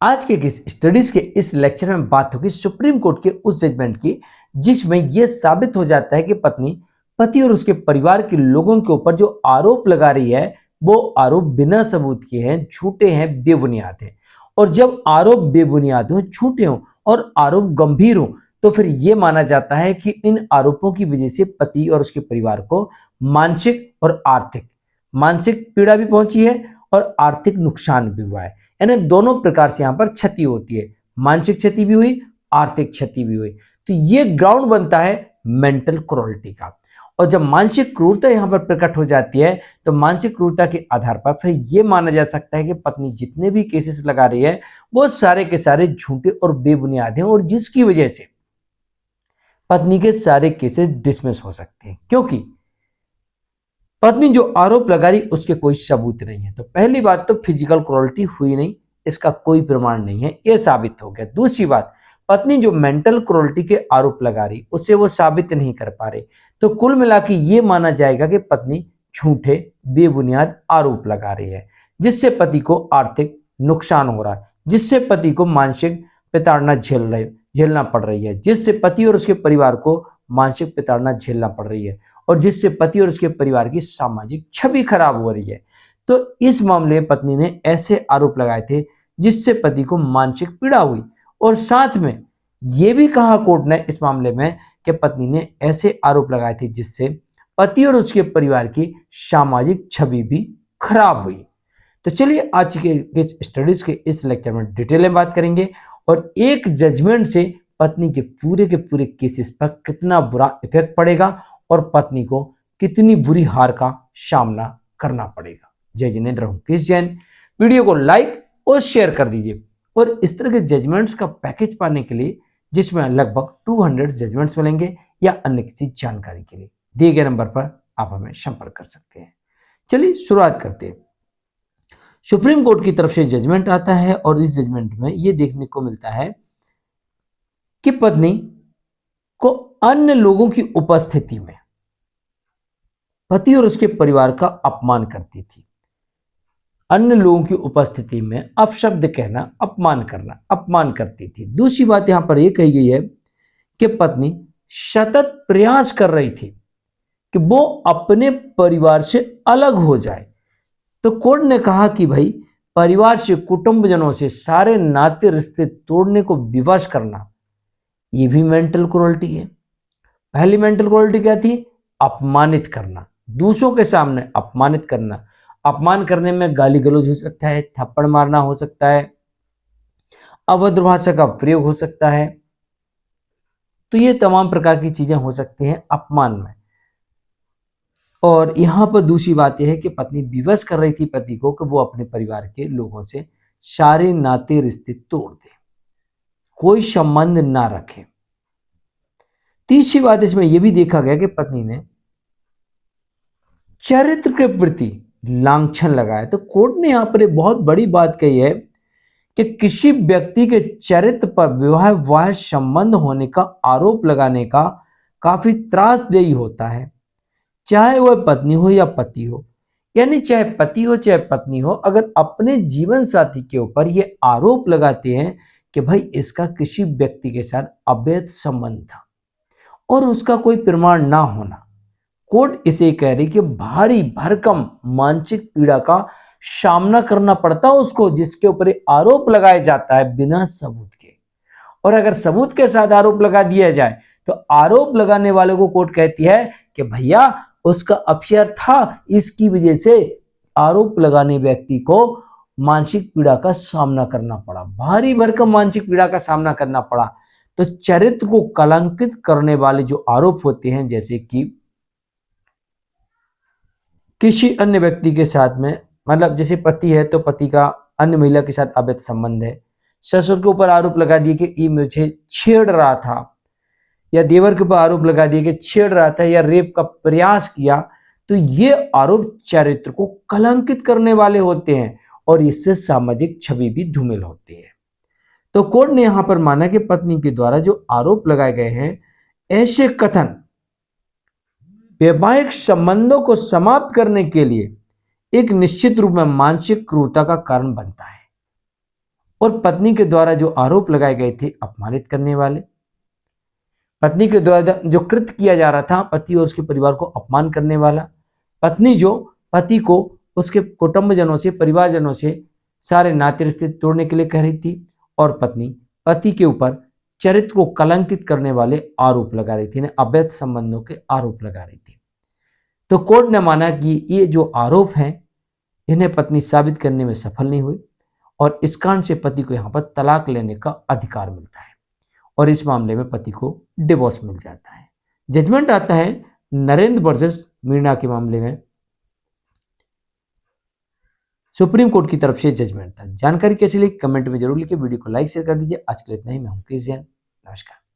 आज के किस स्टडीज के इस लेक्चर में बात होगी सुप्रीम कोर्ट के उस जजमेंट की जिसमें यह साबित हो जाता है कि पत्नी पति और उसके परिवार के लोगों के ऊपर जो आरोप लगा रही है वो आरोप बिना सबूत के हैं, झूठे हैं, बेबुनियाद हैं। और जब आरोप बेबुनियाद हो, झूठे हो और आरोप गंभीर हो तो फिर यह माना जाता है कि इन आरोपों की वजह से पति और उसके परिवार को मानसिक और मानसिक पीड़ा भी पहुंची है और आर्थिक नुकसान भी हुआ है। यानी दोनों प्रकार से यहां पर क्षति होती है, मानसिक क्षति भी हुई, आर्थिक क्षति भी हुई। तो ये ग्राउंड बनता है मेंटल क्रूरल्टी का। और जब मानसिक क्रूरता यहां पर प्रकट हो जाती है तो मानसिक क्रूरता के आधार पर फिर यह माना जा सकता है कि पत्नी जितने भी केसेस लगा रही है वो सारे के सारे झूठे और बेबुनियाद हैं और जिसकी वजह से पत्नी के सारे केसेस डिसमिस हो सकते हैं, क्योंकि पत्नी जो आरोप लगा रही उसके कोई सबूत नहीं है। तो पहली बात तो फिजिकल क्रूरल्टी हुई नहीं, इसका कोई प्रमाण नहीं है, यह साबित हो गया। दूसरी बात, पत्नी जो मेंटल क्रूरल्टी के आरोप लगा रही उसे वो साबित नहीं कर पा रही। तो कुल मिला के ये माना जाएगा कि पत्नी झूठे बेबुनियाद आरोप लगा रही है, जिससे पति को आर्थिक नुकसान हो रहा है, जिससे पति को मानसिक प्रताड़ना झेलना पड़ रही है, जिससे पति और उसके परिवार को मानसिक प्रताड़ना झेलना पड़ रही है और जिससे पति और उसके परिवार की सामाजिक छवि खराब हो रही है। तो इस मामले में पत्नी ने ऐसे आरोप लगाए थे जिससे पति को मानसिक पीड़ा हुई और साथ में यह भी कहा कोर्ट ने इस मामले में कि पत्नी ने ऐसे आरोप लगाए थे जिससे पति और उसके परिवार की सामाजिक छवि भी खराब हुई। तो चलिए आज के स्टडीज के इस लेक्चर में डिटेल में बात करेंगे और एक जजमेंट से पत्नी के पूरे केसेस पर कितना बुरा इफेक्ट पड़ेगा और पत्नी को कितनी बुरी हार का सामना करना पड़ेगा। जय जिनेंद्र हूं किस जैन। वीडियो को लाइक और शेयर कर दीजिए और इस तरह के जजमेंट्स का पैकेज पाने के लिए जिसमें लगभग 200 जजमेंट्स मिलेंगे या अन्य किसी जानकारी के लिए दिए गए नंबर पर आप हमें संपर्क कर सकते हैं। चलिए शुरुआत करते हैं। सुप्रीम कोर्ट की तरफ से जजमेंट आता है और इस जजमेंट में यह देखने को मिलता है कि पत्नी को अन्य लोगों की उपस्थिति में पति और उसके परिवार का अपमान करती थी। अन्य लोगों की उपस्थिति में अपशब्द कहना, अपमान करना, अपमान करती थी। दूसरी बात यहां पर यह कही गई है कि पत्नी सतत प्रयास कर रही थी कि वो अपने परिवार से अलग हो जाए। तो कोर्ट ने कहा कि भाई परिवार से, कुटुंबजनों से सारे नाते रिश्ते तोड़ने को विवश करना ये भी मेंटल क्रूरल्टी है। पहली मेंटल क्रूरल्टी क्या थी? अपमानित करना, दूसरों के सामने अपमानित करना। अपमान करने में गाली गलौज हो सकता है, थप्पड़ मारना हो सकता है, अभद्र भाषा का प्रयोग हो सकता है। तो ये तमाम प्रकार की चीजें हो सकती हैं अपमान में। और यहां पर दूसरी बात यह है कि पत्नी विवश कर रही थी पति को कि वो अपने परिवार के लोगों से सारे नाते रिश्ते तोड़ दे, कोई संबंध ना रखे। तीसरी बात इसमें यह भी देखा गया कि पत्नी ने चरित्र के प्रति लांछन लगाया। तो कोर्ट ने यहां पर एक बहुत बड़ी बात कही है कि किसी व्यक्ति के चरित्र पर विवाह संबंध होने का आरोप लगाने का काफी त्रासदेही होता है, चाहे वह पत्नी हो या पति हो। यानी चाहे पति हो चाहे पत्नी हो, अगर अपने जीवन साथी के ऊपर ये आरोप लगाते हैं कि भाई इसका किसी व्यक्ति के साथ अवैध संबंध था और उसका कोई प्रमाण ना होना, कोर्ट इसे कह रही कि भारी भरकम मानसिक पीड़ा का सामना करना पड़ता है उसको, जिसके ऊपर आरोप लगाया जाता है बिना सबूत के। और अगर सबूत के साथ आरोप लगा दिया जाए तो आरोप लगाने वाले को कोर्ट कहती है कि भैया उसका अफेयर था, इसकी वजह से आरोप लगाने व्यक्ति को मानसिक पीड़ा का सामना करना पड़ा, भारी भरकम मानसिक पीड़ा का सामना करना पड़ा। तो चरित्र को कलंकित करने वाले जो आरोप होते हैं, जैसे कि किसी अन्य व्यक्ति के साथ में, मतलब जैसे पति है तो पति का अन्य महिला के साथ अवैध संबंध है, ससुर के ऊपर आरोप लगा दिए कि ये मुझे छेड़ रहा था, या देवर के ऊपर आरोप लगा दिए कि छेड़ रहा था या रेप का प्रयास किया, तो ये आरोप चरित्र को कलंकित करने वाले होते हैं और इससे सामाजिक छवि भी धूमिल होती है। तो कोर्ट ने यहां पर माना कि पत्नी के द्वारा जो आरोप लगाए गए हैं, ऐसे कथन वैवाहिक संबंधों को समाप्त करने के लिए एक निश्चित रूप में मानसिक क्रूरता का कारण बनता है। और पत्नी के द्वारा जो आरोप लगाए गए थे अपमानित करने वाले, पत्नी के द्वारा जो कृत्य किया जा रहा था पति और उसके परिवार को अपमान करने वाला, पत्नी जो पति को उसके कुटुंबजनों से, परिवारजनों से सारे नाते रिश्ते तोड़ने के लिए कह रही थी, और पत्नी पति के ऊपर चरित्र को कलंकित करने वाले आरोप लगा रही थी, अवैध संबंधों के आरोप लगा रही थी। तो कोर्ट ने माना कि ये जो आरोप हैं इन्हें पत्नी साबित करने में सफल नहीं हुई और इस कारण से पति को यहाँ पर तलाक लेने का अधिकार मिलता है और इस मामले में पति को डिवोर्स मिल जाता है। जजमेंट आता है नरेंद्र वर्सेस मीणा के मामले में, सुप्रीम कोर्ट की तरफ से जजमेंट था। जानकारी कैसी लगी कमेंट में जरूर लिखिए, वीडियो को लाइक शेयर कर दीजिए। आज के लिए इतना ही, मैं हूं क्रिस जैन, नमस्कार।